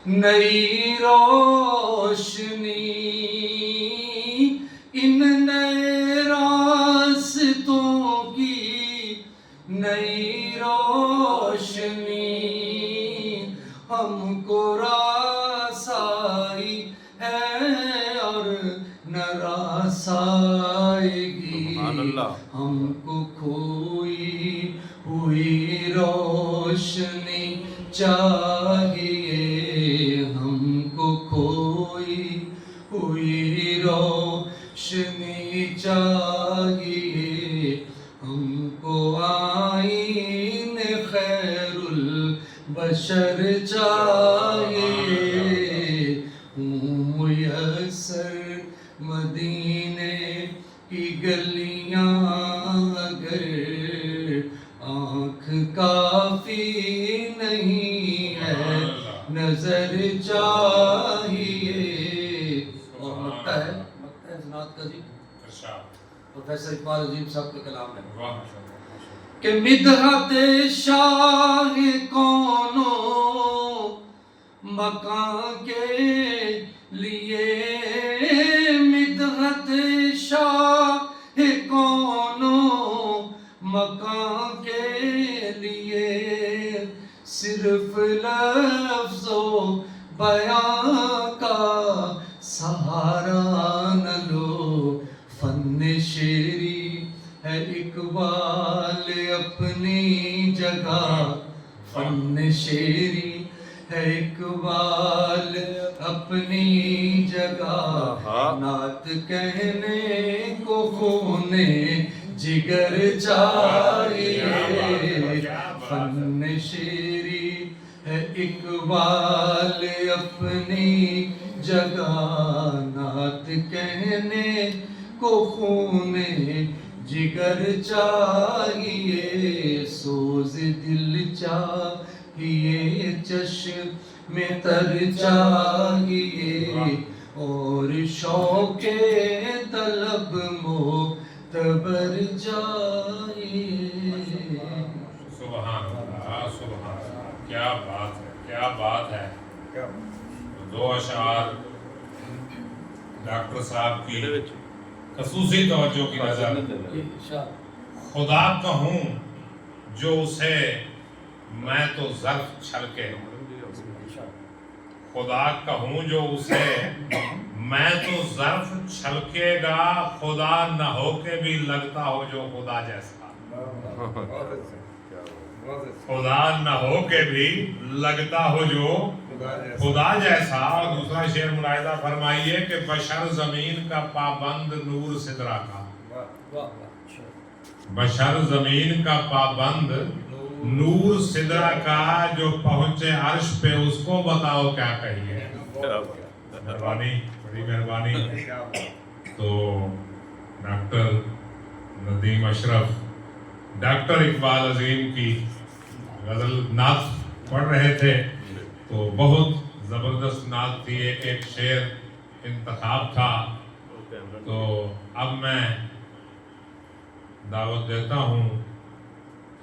نئی روشنی ان نئے راستوں کی نئی روشنی ہم کو راسائی ہے اور نہ راسائیگی ہم کو کھوئی ہوئی روشنی چاہیے ہم کو کھوئی ہوئی روشنی چاہیے ہم کو آئین خیر البشر چاہیے میسر مدینے کی گلیاں اگر آنکھ کافی نہیں ہے نظر چاہیے اور مکتا ہے اس نعت کا جی پروفیسر اقبال عظیم صاحب کا کلام ہے کہ مدحت شاہ کونوں مکان کے لیے مدحت شاہ کونوں مکان کے لیے صرف لفظ و بیان کا سہارا نہ لو فن شعری ہے اقبال اپنی جگہ فن شعری ہے اقبال اپنی جگہ نعت کہنے کو خون جگر چاہیے فن شعری ہے اقبال اپنی جگہ نعت کہنے کو خون جگر چاہیے سوز دل چاہیے چشم تر چاہیے اور شوق طلب معتبر چاہیے سبحان اللہ سبحان اللہ کیا بات ہے کیا بات ہے دو اشعار ڈاکٹر صاحب کی خصوصی توجہ کی نظر خدا کہوں جو اسے میں تو ظرف چھلکے خدا کہوں جو اسے میں تو ظرف چھلکے گا خدا نہ ہو کے بھی لگتا ہو جو خدا جیسا خدا نہ ہو کے بھی لگتا ہو جو خدا جیسا اور دوسرا شعر ملاحظہ فرمائیے کہ بشر زمین کا پابند نور سدرا کا بشر زمین کا پابند نور سدرا کا جو پہنچے عرش پہ اس کو بتاؤ کیا کہیے مہربانی بڑی مہربانی تو ڈاکٹر ندیم اشرف ڈاکٹر اقبال عظیم کی غزل نعت پڑھ رہے تھے تو بہت زبردست نعت تھی ایک شعر انتخاب تھا تو اب میں دعوت دیتا ہوں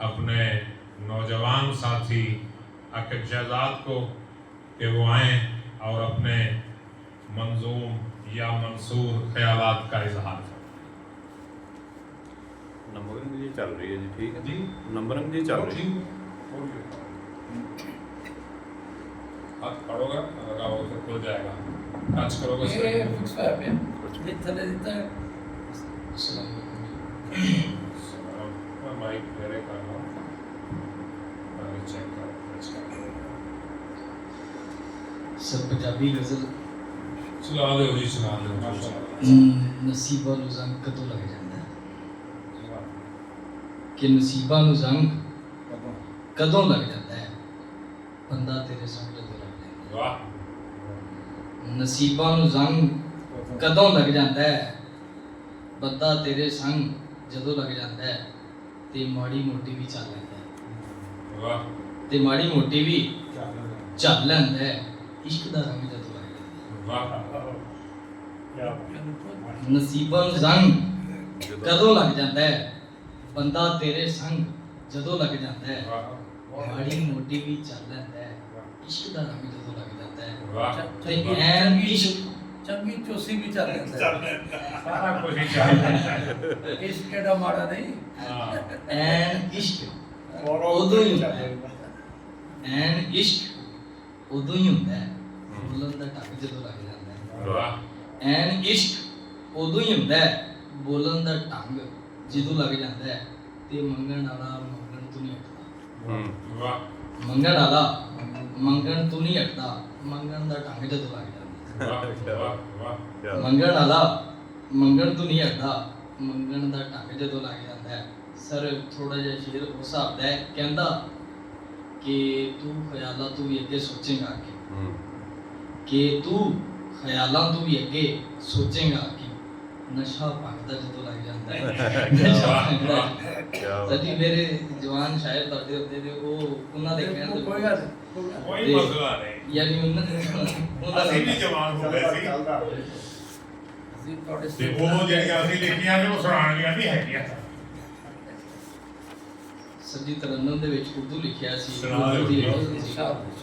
اپنے نوجوان ساتھی عاقب شہزاد کو کہ وہ آئیں اور اپنے منظوم یا منصور خیالات کا اظہار کریں نمبرنگ جی چل رہی ہے جی ٹھیک ہے جی نمبرنگ جی چل رہی ہے ہاتھ پڑھو گا لگا ہو تو کھل جائے گا ٹچ کرو گا یہ فکس پہ ہے یہ تھلے دیتا ہے السلام علیکم مائک میرے کر رہا ہوں چیک کرو سب پنجابی غزل چلا دو جی چلا دو نصیبہ نو زنگ کدوں لگ جاتا ہے کہ نصیبہ نو زنگ کدوں لگ جاتا ہے بندہ تیرے سنگ جدوں لگ جاتا ہے نصیبہ نو زنگ کدوں لگ جاتا ہے بندہ تیرے سنگ جدوں لگ جاتا ہے تے ماڑی موٹی بھی چل لیندا ہے تے ماڑی موٹی بھی چل لیندا ہے عشق دا رنگ جدوں لگ جاتا ہے نصیباں زنگ کدوں لگ جاتا ہے بندہ تیرے سنگ جدوں لگ جاتا ہے ماڑی موٹی بھی چل لیندا ہے ਇਸ਼ਕ ਦਾ ਰੰਗ ਜਦੋਂ ਲੱਗ ਜਾਂਦਾ ਹੈ ਵਾਹ ਤੇ ਐਨ ਇਸ਼ਕ ਚੰਗੀ ਚੋਸੀ ਵੀ ਚੱਲ ਜਾਂਦਾ ਸਾਰਾ ਕੁਝ ਹੀ ਚੱਲਦਾ ਇਸ ਕਿਹੜਾ ਮਾੜਾ ਨਹੀਂ ਹਾਂ ਐਨ ਇਸ਼ਕ ਉਦੋਂ ਹੀ ਹੁੰਦਾ ਹੈ ਐਨ ਇਸ਼ਕ ਉਦੋਂ ਹੀ ਹੁੰਦਾ ਹੈ ਬੋਲਣ ਦਾ ਢੰਗ ਜਦੋਂ ਲੱਗ ਜਾਂਦਾ ਹੈ ਵਾਹ ਐਨ ਇਸ਼ਕ ਉਦੋਂ ਹੀ ਹੁੰਦਾ ਹੈ ਬੋਲਣ ਦਾ ਢੰਗ ਜਦੋਂ ਲੱਗ ਜਾਂਦਾ ਹੈ ਤੇ ਮੰਗਣ ਵਾਲਾ ਮੰਗਣ ਤੋਂ ਨਹੀਂ ਹਟਦਾ ਵਾਹ ਮੰਗਣ ਵਾਲਾ ਮੰਗਣ ਤੋਂ ਨਹੀਂ ਹਟਦਾ ਮੰਗਣ ਦਾ ਢੰਗ ਜਦੋਂ ਲੱਗ ਜਾਂਦਾ ਵਾਹ ਵਾਹ ਮੰਗਣ ਵਾਲਾ ਮੰਗਣ ਤੋਂ ਨਹੀਂ ਹਟਦਾ ਮੰਗਣ ਦਾ ਢੰਗ ਜਦੋਂ ਲੱਗ ਜਾਂਦਾ ਹੈ ਸਰ ਥੋੜਾ ਜਿਹਾ ਸ਼ੇਰ ਉਸ ਹਿਸਾਬ ਦਾ ਹੈ ਕਹਿੰਦਾ ਕਿ ਤੂੰ ਖਿਆਲਾਂ ਤੋਂ ਵੀ ਅੱਗੇ ਸੋਚੇਗਾ ਕਿ ਤੂੰ ਖਿਆਲਾਂ ਤੋਂ ਵੀ ਅੱਗੇ ਸੋਚੇਗਾ ਕਿ ਨਸ਼ਾ ਭਗਦਾ ਜਦੋਂ ਲੱਗ ਜਾਂਦਾ ਹੈ ਨਸ਼ਾ ਭਗਦਾ ਸੱਚੀ ਮੇਰੇ ਜਵਾਨ ਸ਼ਾਇਰ ਤੁਹਾਡੇ ਹੁੰਦੇ ਨੇ ਉਹ ਉਹਨਾਂ ਦੇ ਕਹਿਣ ਤੋਂ ਕੋਈ ਗੱਲ ਕੋਈ ਮਸਲਾ ਨਹੀਂ ਯਾਨੀ ਉਹਨਾਂ ਅਸੀਂ ਵੀ ਜਵਾਨ ਹੋ ਗਏ ਸੀ ਅਸੀਂ ਤੁਹਾਡੇ ਤੇ ਉਹ ਜਿਹੜੀਆਂ ਅਸੀਂ ਲਿਖੀਆਂ ਨੇ ਉਹ ਸੁਣਾਉਣੀਆਂ ਵੀ ਹੈਗੀਆਂ ਸੱਜੀ ਤਰਨਮ ਦੇ ਵਿੱਚ ਉਰਦੂ ਲਿਖਿਆ ਸੀ ਸੁਣਾ ਦਿਓ। ਉਰਦੂ ਦੀ ਆਵਾਜ਼ ਸੀ। ਸ਼ਾਬਾਸ਼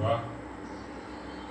ਵਾਹ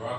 ਵਾਹ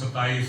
27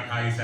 28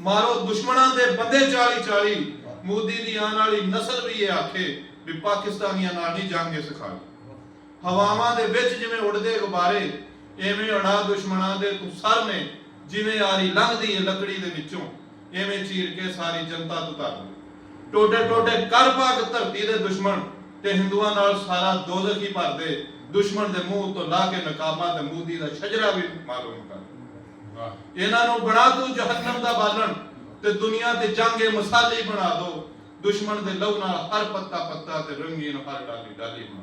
ਮਾਰੋ ਦੁਸ਼ਮਣਾਂ ਦੇ ਬੰਦੇ 40-40। ਮੋਦੀ ਦੀ ਆਉਣ ਵਾਲੀ ਨਸਲ ਵੀ ਇਹ ਆਖੇ ਵੀ ਪਾਕਿਸਤਾਨੀਆਂ ਨਾਲ ਨਹੀਂ ਜੰਗ ਸਿਖਾਈ। ਹਵਾਵਾਂ ਦੇ ਵਿੱਚ ਜਿਵੇਂ ਉੱਡਦੇ ਗੁਬਾਰੇ ਐਵੇਂ ਉਡਾ ਦੁਸ਼ਮਣਾਂ ਦੇ ਤੂੰ ਸਰ ਨੇ, ਜਿਵੇਂ ਆਰੀ ਲੰਘਦੀ ਹੈ ਲੱਕੜੀ ਦੇ ਵਿੱਚੋਂ ਐਵੇਂ ਚੀਰ ਕੇ ਸਾਰੀ ਜਨਤਾ ਤੋਂ ਧਰ ਟੋਟੇ ਟੋਟੇ ਕਰ ਪਾਕ ਧਰਤੀ ਦੇ ਦੁਸ਼ਮਣ ਤੇ ਹਿੰਦੂਆਂ ਨਾਲ ਸਾਰਾ ਦੋਜ਼ਖ ਹੀ ਭਰਦੇ। ਦੁਸ਼ਮਣ ਦੇ ਮੂੰਹ ਤੋਂ ਲਾ ਕੇ ਨਕਾਬਾਂ ਤੇ ਮੋਦੀ ਦਾ ਸ਼ਜਰਾ ਵੀ ਮਾਲੂਮ ਕਰ। ਇਹਨਾਂ ਨੂੰ ਬਣਾ ਤੂੰ ਜਹੰਨਮ ਦਾ ਬਾਲਣ ਤੇ ਦੁਨੀਆ ਤੇ ਜੰਗੇ ਮਸਾਲੇ ਬਣਾ ਦੋ। ਦੁਸ਼ਮਣ ਦੇ ਲਹੂ ਨਾਲ ਹਰ ਪੱਤਾ ਪੱਤਾ ਤੇ ਰੰਗੀਨ ਹਰ ਡਾਲੀ ਡਾਲੀ ਬਣਾ।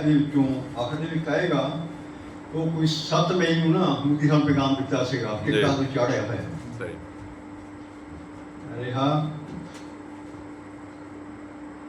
ਇਹ ਵਿੱਚੋਂ ਆਖਦੇ ਵੀ ਕਹੇਗਾ ਉਹ ਕੋਈ 7 ਮਈ ਨੂੰ ਨਾ ਮੁਦੀ ਸਾਹਿਬ ਪੈਗਾਮ ਦਿੱਤਾ ਸੀਗਾ ਕਿੱਦਾਂ ਤੋਂ ਚੜਿਆ ਹੋਇਆ ਸਹੀ। ਅਰੇ ਹਾਂ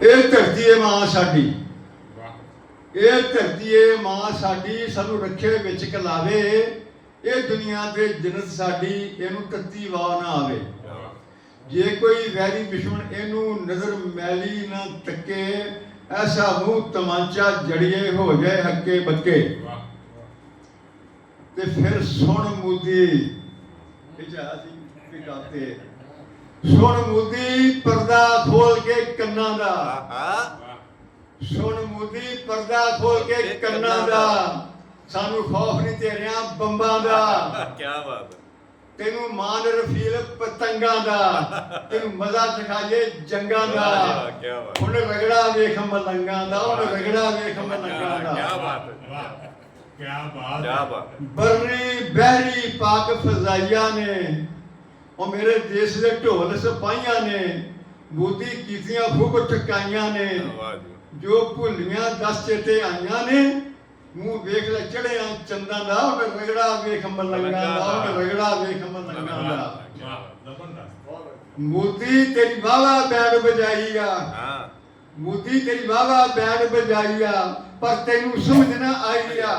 ਇਹ ਧਰਤੀ ਹੈ ਮਾਂ ਸਾਡੀ, ਇਹ ਧਰਤੀ ਹੈ ਮਾਂ ਸਾਡੀ, ਸਾਨੂੰ ਰੱਖੇ ਵਿੱਚ ਕਲਾਵੇ। ਇਹ ਦੁਨੀਆ ਤੇ ਜਨਤ ਸਾਡੀ, ਇਹਨੂੰ ਤੱਤੀ ਵਾਹ ਨਾ ਆਵੇ। ਜੇ ਕੋਈ ਵੈਰੀ ਦੁਸ਼ਮਣ ਇਹਨੂੰ ਨਜ਼ਰ ਮੈਲੀ ਨਾ ਤੱਕੇ, ਐਸਾ ਮੂੰਹ ਤਮਾਂਚਾ ਜੜੀਏ ਹੋ ਜਾਏ ਹੱਕੇ ਬੱਕੇ। ਤੇ ਫਿਰ ਸੁਣ ਮੂਦੀ, ਇਹ ਚਾਹ ਸੀ ਕਿ ਕਾਤੇ ਸੁਣ ਮੂਦੀ ਪਰਦਾ ਖੋਲ ਕੇ ਕੰਨਾਂ ਦਾ। ਸੁਣ ਮੂਦੀ ਪਰਦਾ ਖੋਲ ਕੇ ਕੰਨਾਂ ਦਾ, ਸਾਨੂੰ ਖੌਫ ਨਹੀਂ ਤੇਰਿਆਂ ਬੰਬਾਂ ਦਾ। ਕੀ ਬਾਤ ਹੈ। ਤੈਨੂੰ ਮਾਨ ਰਫੀਲ ਪਤੰਗਾਂ ਦਾ, ਤੈਨੂੰ ਮਜ਼ਾ ਚਖਾਏ ਜੰਗਾਂ ਦਾ। ਕੀ ਬਾਤ। ਹੁਣ ਰਗੜਾ ਵੇਖ ਮਲੰਗਾਂ ਦਾ, ਹੁਣ ਰਗੜਾ ਵੇਖ ਮਲੰਗਾਂ ਦਾ। ਕੀ ਬਾਤ ਹੈ। ਕੀ ਬਾਤ, ਕੀ ਬਾਤ। ਬਰਨੀ ਬਹਿਰੀ ਪਾਕ ਫਜ਼ਾਈਆਂ ਨੇ, ਉਹ ਮੇਰੇ ਦੇਸ਼ ਦੇ ਢੋਲ ਸਿਪਾਹੀਆਂ ਨੇ। ਮੋਦੀ ਕੀਤੀਆਂ ਫੂਕ ਠਕਾਈਆਂ ਨੇ, ਜੋ ਭੁੱਲੀਆਂ ਦਸ ਚੇਤੇ ਆਈਆਂ ਨੇ। ਮੂੰਹ ਵੇਖ ਲੈ ਚੜਿਆ ਚੰਦਾਂ ਦਾ, ਹੁਣ ਰਗੜਾ ਵੇਖ ਮਲੰਗਾਂ ਦਾ, ਹੁਣ ਰਗੜਾ ਵੇਖ ਮਲੰਗਾਂ ਦਾ। ਮੋਦੀ ਤੇਰੀ ਵਾਵਾ ਬੈਂਡ ਬਜਾਈ ਆ, ਮੋਦੀ ਤੇਰੀ ਵਾਵਾ ਬੈਂਡ ਬਜਾਈ ਆ, ਪਰ ਤੈਨੂੰ ਸਮਝ ਨਾ ਆਈ ਆ।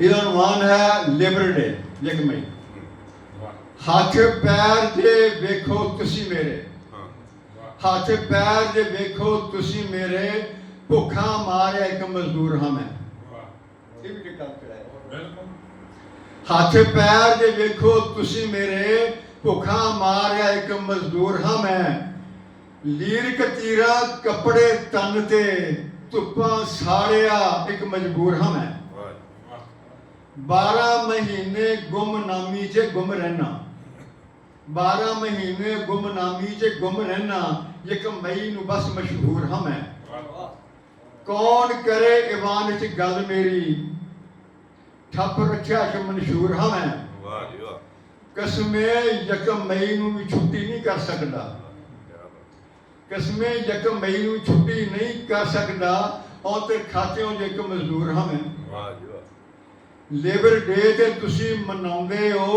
ਇਹਦਾ ਅਨੁਮਾਨ ਹੈ ਲੇਬਰ ਡੇ 1 ਮਈ। ਹੱਥ ਪੈਰ ਜੇ ਵੇਖੋ ਤੁਸੀਂ ਮੇਰੇ, ਹੱਥ ਪੈਰ ਜੇ ਵੇਖੋ ਤੁਸੀਂ ਮੇਰੇ, ਭੁੱਖਾ ਮਾਰਿਆ ਇੱਕ ਮਜ਼ਦੂਰ ਹਾਂ ਮੈਂ। ਇਹ ਵੀ ਟਿਕਾ ਚੜਾਇਆ। ਹੱਥ ਪੈਰ ਜੇ ਵੇਖੋ ਤੁਸੀਂ ਮੇਰੇ, ਭੁੱਖਾ ਮਾਰਿਆ ਇੱਕ ਮਜ਼ਦੂਰ ਹਾਂ ਮੈਂ। ਲੀਰ ਕਤੀਰਾ ਕੱਪੜੇ ਤਨ ਤੇ, ਧੁੱਪਾਂ ਸਾੜਿਆ ਇੱਕ ਮਜਬੂਰ ਹਾਂ ਮੈਂ। 12 ਮਹੀਨੇ ਗੁੰਮਨਾਮੀ 'ਚ ਗੁੰਮ ਰਹਿਣਾ, 12 ਮਹੀਨੇ ਗੁੰਮਨਾਮੀ 'ਚ ਗੁੰਮ ਰਹਿਣਾ। 1 ਮਈ ਨੂੰ ਬਸ ਮਸ਼ਹੂਰ ਹਾਂ ਮੈਂ। ਕੌਣ ਕਰੇ ਈਵਾਨ 'ਚ ਗੱਲ ਮੇਰੀ, ਠੱਪ ਰੱਖਿਆ ਕਿ ਮਨਸ਼ੂਰ ਹਾਂ ਮੈਂ। ਕਸਮੇ 1 ਮਈ ਨੂੰ ਵੀ ਛੁੱਟੀ ਨਹੀਂ ਕਰ ਸਕਦਾ, ਕਸਮੇ 1 ਮਈ ਨੂੰ ਛੁੱਟੀ ਨਹੀਂ ਕਰ ਸਕਦਾ। ਔਰ ਤੇ ਖਾਤਿਓਂ 'ਚ ਇੱਕ ਮਜ਼ਦੂਰ ਹਾਂ ਮੈਂ। ਲੇਬਰ ਡੇ ਤੇ ਤੁਸੀਂ ਮਨਾਉਂਦੇ ਹੋ,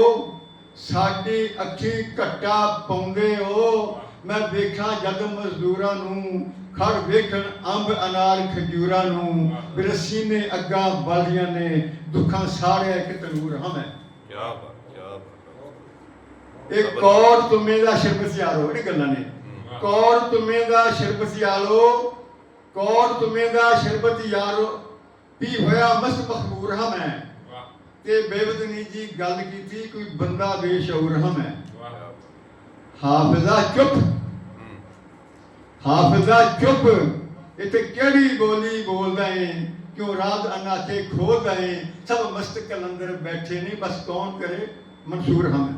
ਸਾਡੀ ਅੱਖੀ ਘੱਟਾ ਪਾਉਂਦੇ ਹੋ। ਮੈਂ ਵੇਖਾਂ ਜਦ ਮਜ਼ਦੂਰਾਂ ਨੂੰ, ਖੜ ਵੇਖਣ ਅੰਬ ਅਨਾਰ ਖਜੂਰਾਂ ਨੂੰ। ਮੇਰੇ ਸੀਨੇ ਅੱਗਾਂ ਬਲਦੀਆਂ ਨੇ, ਦੁੱਖਾਂ ਸਾੜਿਆ ਇੱਕ ਤਨੂਰ ਹਾਂ ਮੈਂ। ਕੀ ਬਾਤ, ਕੀ ਬਾਤ। ਇਹ ਕੌਰ ਤੁਮੇ ਦਾ ਸ਼ਰਬਤ ਯਾਰੋ, ਇਹ ਗੱਲਾਂ ਨੇ। ਕੌਰ ਤੁਮੇ ਦਾ ਸ਼ਰਬਤ ਯਾਰੋ, ਕੌਰ ਤੁਮੇ ਦਾ ਸ਼ਰਬਤ ਯਾਰੋ, ਪੀ ਹੋਇਆ ਮਸਤ ਮਖਬੂਰ ਹਾਂ ਮੈਂ। ਤੇ ਬੇਵਤਨੀ ਜੀ ਗੱਲ ਕੀਤੀ, ਕੋਈ ਬੰਦਾ ਬੇਸ਼ਊਰ ਹਾਂ ਮੈਂ। ਹਾਫਿਜ਼ਾ ਚੁੱਪ, ਹਾਫਿਜ਼ਾ ਚੁੱਪ, ਇੱਥੇ ਕਿਹੜੀ ਬੋਲੀ ਬੋਲਦਾ ਏ, ਕਿਉਂ ਰਾਤ ਅਨਾਥੇ ਖੋਲਦਾ ਏ। ਸਭ ਮਸਤ ਕਲੰਦਰ ਬੈਠੇ ਨੇ, ਬਸ ਕੌਣ ਕਰੇ ਮਨਸੂਰ ਹਾਂ ਮੈਂ।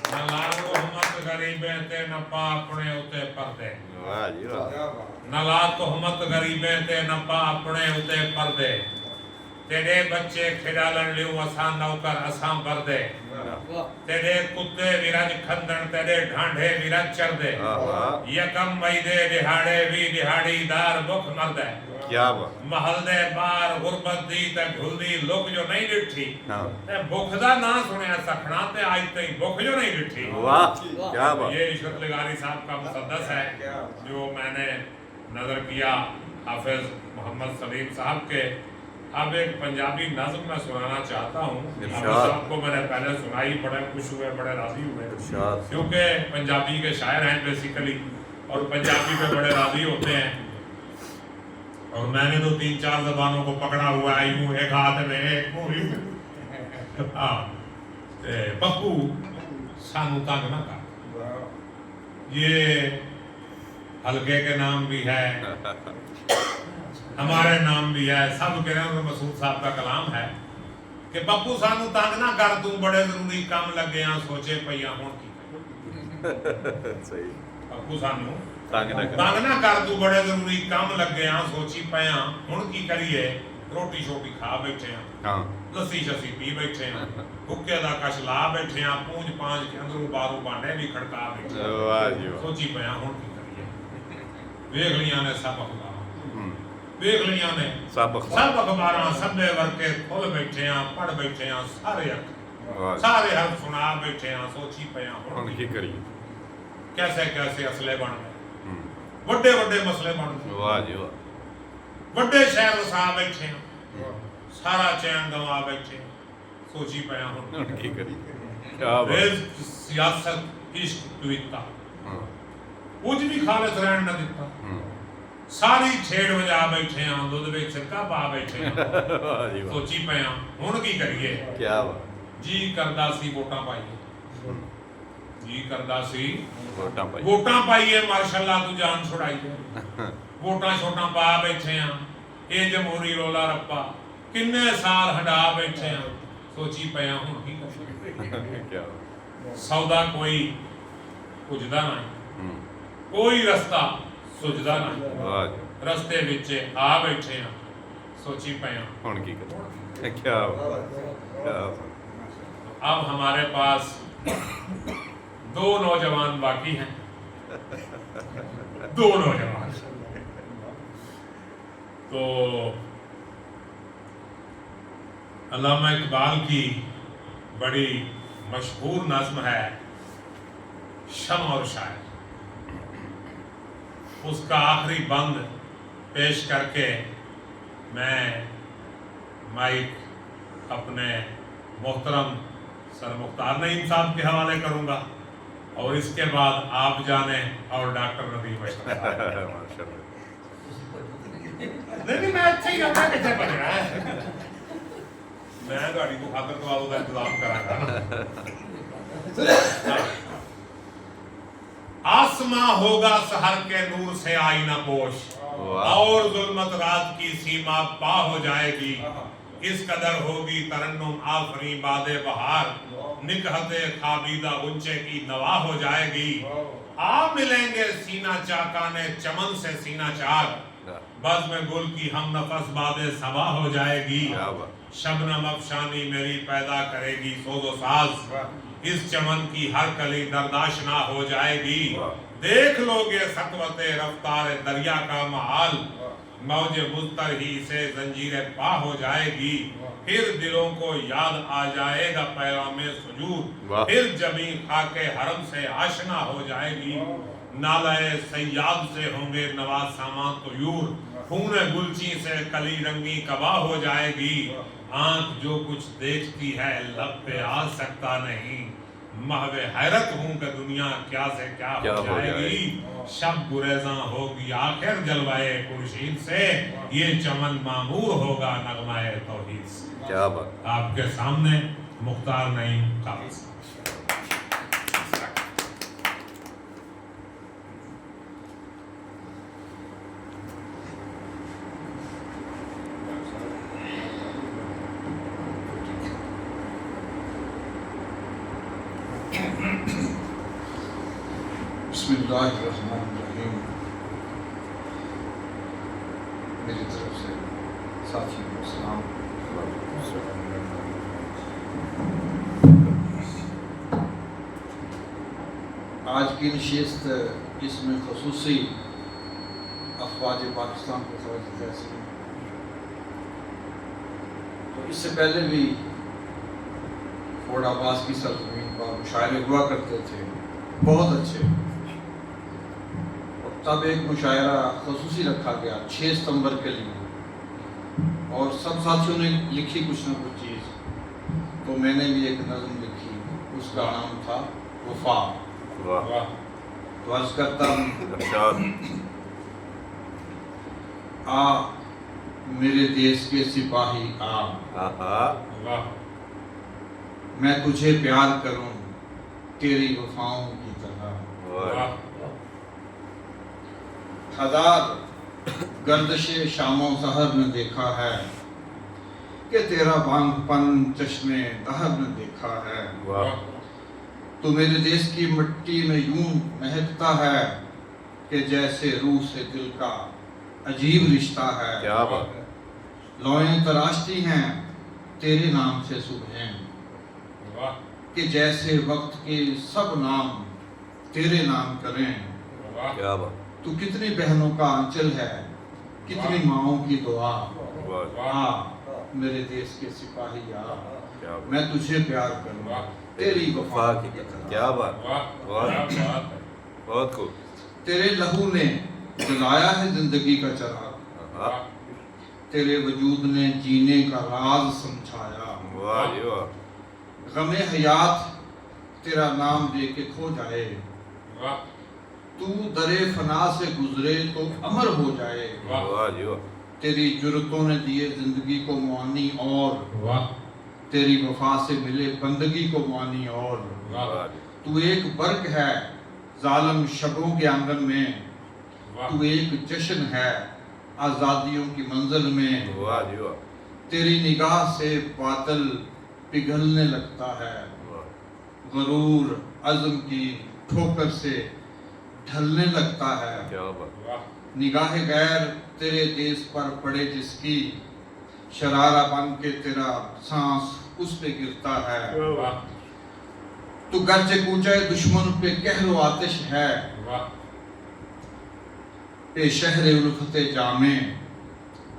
ਨਲਾਇਕ ਹੁਮਤ ਗਰੀਬੇ ਤੇ ਨਪਾ ਆਪਣੇ ਉਤੇ ਪਰਦੇ। ਵਾਹ ਜੀ ਵਾਹ। ਨਲਾਇਕ ਹੁਮਤ ਗਰੀਬੇ ਤੇ ਨਪਾ ਆਪਣੇ ਉਤੇ ਪਰਦੇ। تیرے بچے کھڈالن لیوں اساں نوکر اساں بردے تیرے کتے ویرج کھندن تیرے ڈھانڈے ویرج چردے یکم مئی دے دہاڑے وی دہاڑی دار بکھ مردے کیا بات محل دے بار غربت دی تے بھول دی لوک جو نہیں ڈٹھی تے بکھ دا نا سنیا سکھنا تے آج تے بکھ جو نہیں ڈٹھی واہ کیا بات یہ عشرت لغاری صاحب کا مسدس ہے جو میں نے نظر کیا حافظ محمد سلیم صاحب کے. اب ایک پنجابی نظم میں سنانا چاہتا ہوں. حافظ صاحب کو میں نے پہلے سنائی, بڑے خوش ہوئے, بڑے راضی ہوئے, کیونکہ پنجابی کے شاعر ہیں بیسیکلی اور پنجابی پہ بڑے راضی ہوتے ہیں. اور میں نے تو 3-4 زبانوں کو پکڑا ہوا ہے یوں ایک ہاتھ میں ایک منہ. پپو سانو تنگ نہ کر, یہ حلقے کے نام بھی ہے, ہمارے نام بھی ہے, سب کہہ رہے ہیں. مسعود صاحب کا کلام ہے کہ پپو سانو تنگ نہ کر, تو بڑے ضروری کام لگے ہیں سوچے پیا ہون کی. صحیح, پپو سانو تنگ نہ کر, تو بڑے ضروری کام لگے ہیں سوچی پیا ہون کی کریے. روٹی شوٹی کھا بیٹھے ہیں, لسی شسی پی بیٹھے ہیں, حکے دا کش لا بیٹھے ہیں, پونج پانچ کے اندروں باروں بانڈے بھی کھڑکا بیٹھے ہیں, سوچی پیا ہون کی کریے. ویکھ لیاں نے سب اخبار, ویکھ لیاں نے سب اخباراں, سبے ورکے کھل بیٹھے ہیں, پڑھ بیٹھے ہیں, سارے حرف سنا بیٹھے ہیں, سوچی پیا ہون کی کریے. کیسے کیسے اسلحے بن گئے, وڈے وڈے مسئلے بن گئے, واہ جی واہ, وڈے شہر وسا بیٹھے ہیں, سارا چین گوا بیٹھے ہیں, سوچی پیا ہون کی کریے. رزق سیاست عشق تویتا, کچھ بھی خالص رہن نہ دیتا, ساری چھیڑ وجا بیٹھے ہیں, دودھ وچ سرکہ پا بیٹھے ہیں, سوچی پیا ہن کی کریے. کیا بات, جی کردا سی ووٹاں پائیے, جی کردا سی ووٹاں ووٹاں پائیے, ماشاءاللہ تو جان چھڑائیے. ووٹاں چھوٹاں پا بیٹھے ہیں, اے جمہوری رولا رپا کنے سال ہڈا بیٹھے ہیں, سوچی پیا ہن کی کریے. سودا کوئی پجدا نہیں, کوئی رستہ سجدا نہیں, رستے وچ آ بیٹھے ہیں, سوچی پیا ہن کی کریے. کیا بات. اب ہمارے پاس 2 نوجوان باقی ہیں, 2 نوجوان. تو علامہ اقبال کی بڑی مشہور نظم ہے شمع اور شاعر, اس کا آخری بند پیش کر کے میں مائک اپنے محترم سر مختار نعیم صاحب کے حوالے کروں گا, اور اس کے بعد آپ جانے اور ڈاکٹر ندیم اشرف. نہیں میں اچھا ہی رہتا کیسے بن رہا ہے, میں گاڑی کو خاطر تو آلو کا انتظام کرا گا. آسماں ہوگا سحر کے نور سے آئینہ پوش, اور ظلمت رات کی سیما پا ہو جائے گی. اس قدر ہوگی ترنم آفری باد بہار, نکہت خوابیدہ غنچے کی نوا ہو جائے گی. آ ملیں گے سینہ چاکانے چمن سے سینہ چاک, بزم گل کی ہم نفس باد صبا ہو جائے گی. شبنم افشانی میری پیدا کرے گی سوز و ساز, اس چمن کی ہر کلی درداشنا ہو جائے گی. دیکھ لو گے سطوت رفتار دریا کا محال, موج مضطر ہی سے زنجیر پا ہو جائے گی. پھر دلوں کو یاد آ جائے گا پیغام سجود, پھر جبیں خاک حرم سے آشنا ہو جائے گی. نالہ سیاد سے ہوں گے نواز سامان طیور, خون گلچی سے کلی رنگی کبا ہو جائے گی. آنکھ جو کچھ دیکھتی ہے لب پہ آ سکتا نہیں, محو حیرت ہوں کہ دنیا کیا سے کیا ہو جائے گی. شب گریزاں ہوگی آخر جلوائے خورشید سے, یہ چمن معمور ہوگا نغمہ توحید سے. کیا بات. آپ کے سامنے مختار نعیم قابل صاحب. بسم اللہ الرحمن الرحیم. میری طرف سے ساتھیوں کو سلام. آج کی نشست اس میں خصوصی افواج پاکستان کو توجہ حاصل ہے۔ تو اس سے پہلے بھی فورڈ عباس کی سرزمین پر مشاعرے ہوا کرتے تھے بہت اچھے، اور تب ایک مشاعرہ خصوصی رکھا گیا 6 ستمبر کے لیے، اور سب ساتھیوں نے لکھی کچھ نہ کچھ چیز، تو میں نے بھی ایک نظم لکھی، اس کا نام تھا وفا۔ واہ تو عرض کرتا ہوں، ارشاد آ میرے دیس کے سپاہی آ، آہا میں تجھے پیار کروں تیری وفاؤں کی طرح۔ واہ ہزار گردش شام و سحر نے دیکھا ہے کہ تیرا بانگ پن چشمے دہر نے دیکھا ہے۔ واہ تو میرے دیس کی مٹی میں یوں مہکتا ہے کہ جیسے روح سے دل کا عجیب رشتہ ہے۔ کیا بات، لوئیں تراشتی ہیں تیرے نام سے صبحیں، کہ جیسے وقت کے سب نام تیرے نام کریں۔ کیا بات، تو کتنی بہنوں کا آنچل ہے، کتنی ماؤں کی دعا۔ واہ آ میرے دیس کے سپاہی آ، کیا بات، میں تجھے پیار کروں تیری وفا کی طرح۔ کیا بات، واہ بہت خوب، تیرے لہو نے جلایا ہے زندگی کا چراغ، آہا تیرے وجود نے جینے کا راز سمجھایا۔ واہ جی واہ، غم حیات تیرا نام لے کے کھو جائے، تو درے فنا سے گزرے تو امر ہو جائے۔ واہ جی واہ، تیری جرتوں نے دیے زندگی کو معانی، اور تیری وفا سے ملے بندگی کو معانی۔ اور واہ جی، تو ایک برق ہے ظالم شبوں کے آنگن میں، تو ایک جشن ہے آزادیوں کی منزل میں۔ واہ جی واہ، تیری نگاہ سے باطل پگھلنے لگتا ہے، غرور عزم کی ٹھوکر سے ڈھلنے لگتا ہے۔ کیا بات، نگاہ غیر تیرے دیس پر پڑے جس کی، شرارہ بن کے تیرا سانس اس پہ گرتا ہے۔ تو گرچہ کوچہ دشمن پہ قہر و آتش ہے، پہ شہر الفت جامع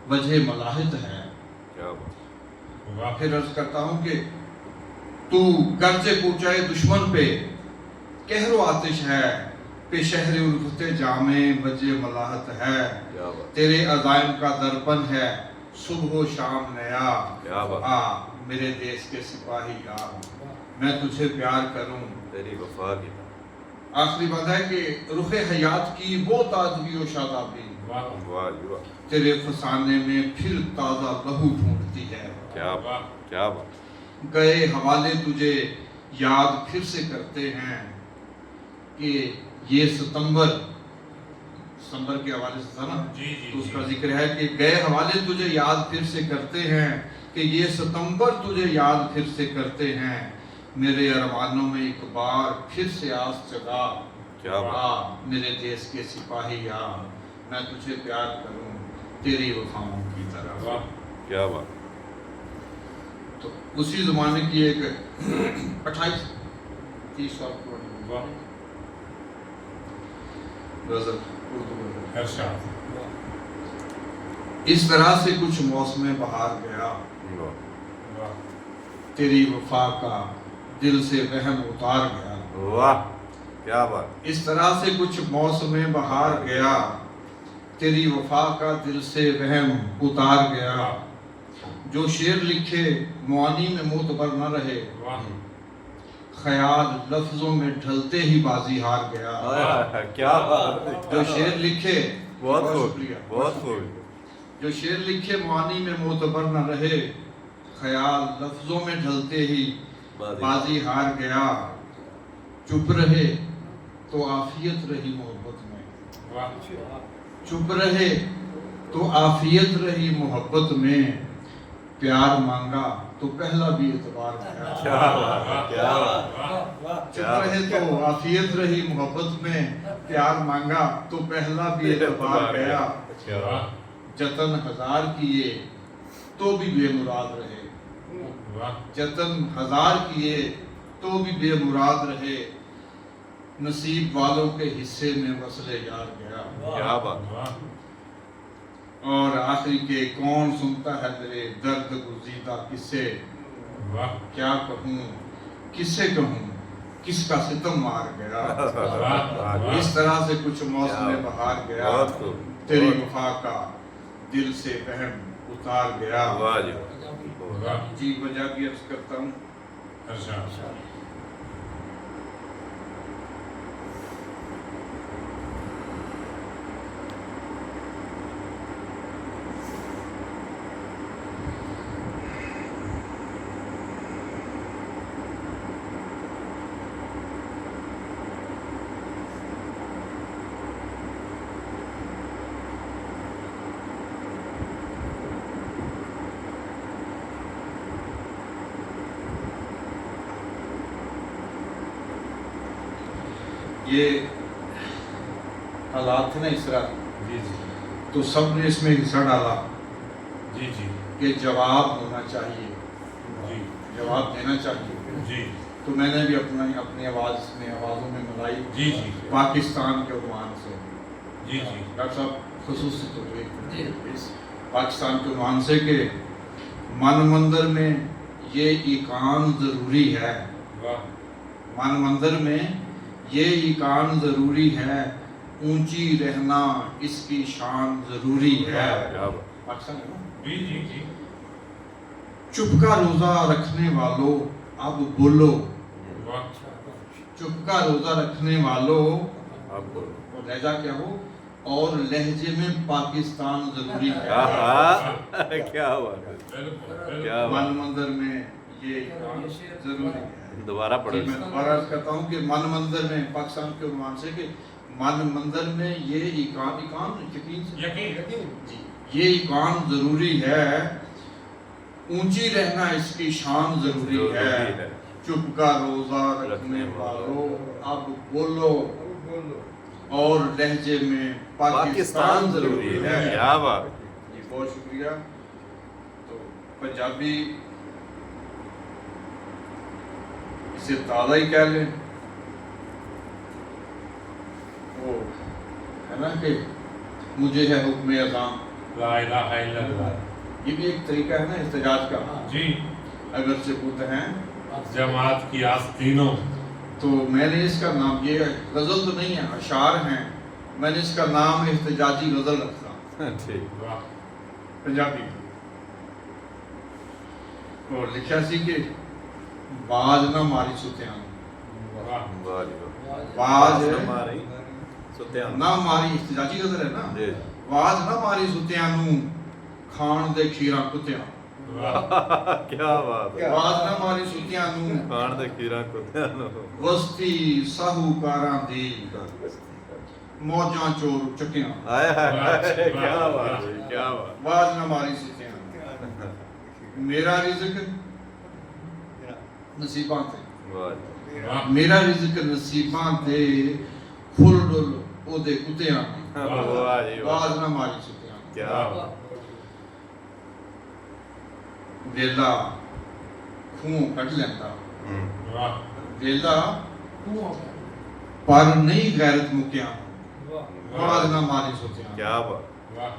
وجہ ملاحت ہے۔ کیا بات، پھر عرض کرتا ہوں کہ تو گرچہ کوچہ دشمن پہ قہر و آتش ہے، پہ شہر الفت جامع وجہ ملاحت ہے۔ کیا بات، تیرے عزائم کا درپن ہے صبح و شام نیا۔ کیا بات، آ میرے دیس کے سپاہی آ، میں تجھے پیار کروں۔ تیری وفا کی طرح، آخری بات ہے کہ رخ حیات کی وہ تازگی و شادابی، واہ جی واہ، تیرے فسانے میں پھر تازہ لہو ڈھونڈتی ہے۔ کیا بات، کیا بات، گئے حوالے تجھے یاد پھر سے کرتے ہیں کہ یہ ستمبر کے حوالے سے تھا نا، تو اس کا ذکر ہے کہ گئے حوالے تجھے یاد پھر سے کرتے ہیں کہ یہ ستمبر تجھے یاد پھر سے کرتے ہیں۔ میرے ارمانوں میں ایک بار پھر سے آس جگا، کیا بات، آ میرے دیس کے سپاہی آ، میں تجھے پیار کروں تیری وفاؤں کی طرح۔ کیا بات، تو اسی زمانے کی ایک 28-30 سال پرانی غزل، اردو غزل۔ اس طرح سے کچھ موسم بہار گیا، واہ تیری وفا کا دل سے وہم اتار گیا۔ واہ، کیا بات، اس طرح سے کچھ موسم بہار گیا، تیری وفا کا دل سے وہم اتار گیا۔ جو شعر لکھے معانی میں معتبر نہ رہے، خیال لفظوں میں ڈھلتے ہی بازی ہار گیا۔ آہ، کیا بات، جو شعر لکھے، بہت خوب، شکریہ، بہت خوب، جو شعر لکھے معانی میں معتبر نہ رہے، خیال لفظوں میں ڈھلتے ہی بازی ہار گیا۔ چپ رہے تو عافیت رہی محبت میں، چپ رہے تو عافیت رہی محبت میں، پیار مانگا تو پہلا بھی اعتبار گیا۔ کیا بات، کیا بات، چپ رہے تو عافیت رہی محبت میں، پیار مانگا تو پہلا بھی اعتبار گیا۔ جتن ہزار کیے تو بھی بے مراد رہے، واہ جتن ہزار کیے تو بھی بے مراد رہے، نصیب والوں کے حصے میں وصل یار گیا۔ کیا بات واہ اور آخری کے کون سنتا ہے میرے درد گزیدہ قصے، واہ کیا کہوں کس سے کہوں کس کا ستم مار گیا۔ واہ اس طرح سے کچھ موسم بہار گیا، بہت خوب، تیری وفا کا دل سے وہم اتار گیا۔ واہ جی واہ جی پنجابی عرض کرتا ہوں۔ اچھا یہ حالات تھے نا اس طرح، جی جی تو سب نے اس میں حصہ ڈالا جی جی کہ جواب ہونا چاہیے، جی جواب دینا چاہیے۔ جی تو میں نے بھی اپنی آوازوں میں ملائی جی جی پاکستان کے عنوان سے۔ جی جی ڈاکٹر صاحب خصوصی طور جی۔ پہ اس پاکستان کے عنوان سے کہ من مندر میں یہ ایقان ضروری ہے، واہ من مندر میں یہ ایقان ضروری ہے، اونچی رہنا اس کی شان ضروری ہے۔ کیا بات پاکستان ہے نا؟ جی جی جی چپ کا روزہ رکھنے والوں اب بولو، واہ چپ کا روزہ رکھنے والوں، آپ بولو اور لہجہ کیا ہو، اور لہجے میں پاکستان ضروری ہے۔ کیا بات ہے بالکل کیا من بات مندر میں یہ ایقان ضروری ہے۔ دوبارہ پڑھو جی میں دوبارہ عرض کرتا ہوں کہ من مندر میں پاکستان کے عنوان سے کہ من مندر میں یہ ایقان یقین سے یقین جی یہ ایقان ضروری ہے، اونچی رہنا اس کی شان ضروری ہے، چپ کا روزہ رکھنے والوں اب بولو، اور لہجے میں پاکستان ضروری ہے۔ کیا بات جی بہت شکریہ۔ تو پنجابی اسے تازہ ہی کہہ لیں، وہ ہے نا کہ مجھے ہے حکم اذان، لا الہ الا اللہ یہ بھی ایک طریقہ ہے نا احتجاج کا، جی اگر سے بدھ ہیں جماعت کی آستینوں تو میں نے اس کا نام، یہ غزل تو نہیں ہے اشعار ہیں، میں نے اس کا نام احتجاجی غزل رکھا ٹھیک واہ پنجابی میں، اور لکھا سی کہ باز نہ ماری ستیان، واہ واہ جی واہ باز ہماری ستیان نہ ماری احتجاجی غزل ہے نا، جی باز نہ ماری ستیانوں کھان دے کھیرا کتیاں، واہ کیا بات ہے باز نہ ماری ستیانوں کھان دے کھیرا کتیاں نو وسطی ساہوکاراں دی موجاں چور چکیاں، آئے ہائے کیا بات ہے کیا بات باز نہ ماری ستیانوں، میرا رزق نصیباں تے، واہ جی واہ میرا رزق نصیباں تے کھل ڈل او دے کتیاں، واہ جی واہ باز نہ ماری ستیاں، کیا بات ویلا کھوں کٹ لیندہ، واہ ویلا پر نہیں غیرت مکیاں، باز نہ ماری ستیاں، کیا بات واہ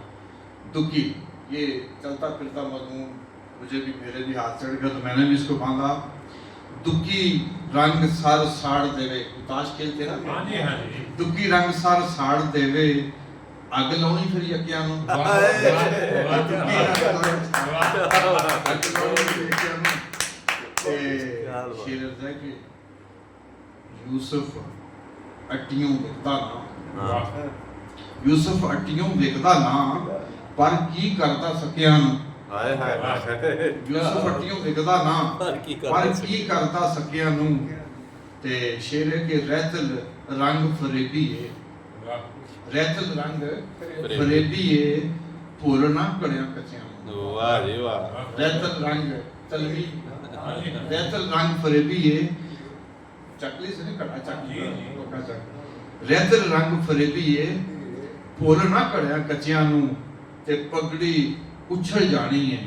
دکھی، یہ چلتا پھرتا مضمون مجھے بھی میرے بھی ہاتھ چڑھ گیا تو میں نے بھی اس کو باندھا، دکی رنگ سر ساڑ دے وے، تاش کھیلتے نا، ہاں جی ہاں جی دکی رنگ سر ساڑ دے وے، اگ لاؤنی پھر یکیاں نو، واہ واہ شیر عرض ہے کہ یوسف اٹیوں وکدا نا، واہ یوسف اٹیوں وکدا نا پر کی کرتا سکیاں نو، آئے ہائے یوسف اٹیوں وکدا نا پر کی کرتا سکیاں نو، تے شیر ہے کہ ریتل رنگ فریبی ہے، ریتل رنگ فریبی ہے پھول نہ کڑیاں کچیاں نو، واہ جی واہ ریتل رنگ تلوی ریتل رنگ فریبی ہے، چکلی سے نہیں کڑا چکلی، ریتل رنگ فریبی ہے پھول نہ کڑیاں کچیاں نو، تے پگڑی اچھل جانی ہے،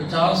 50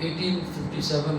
1857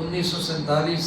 1947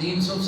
300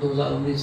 2019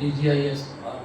DGIS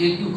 AQ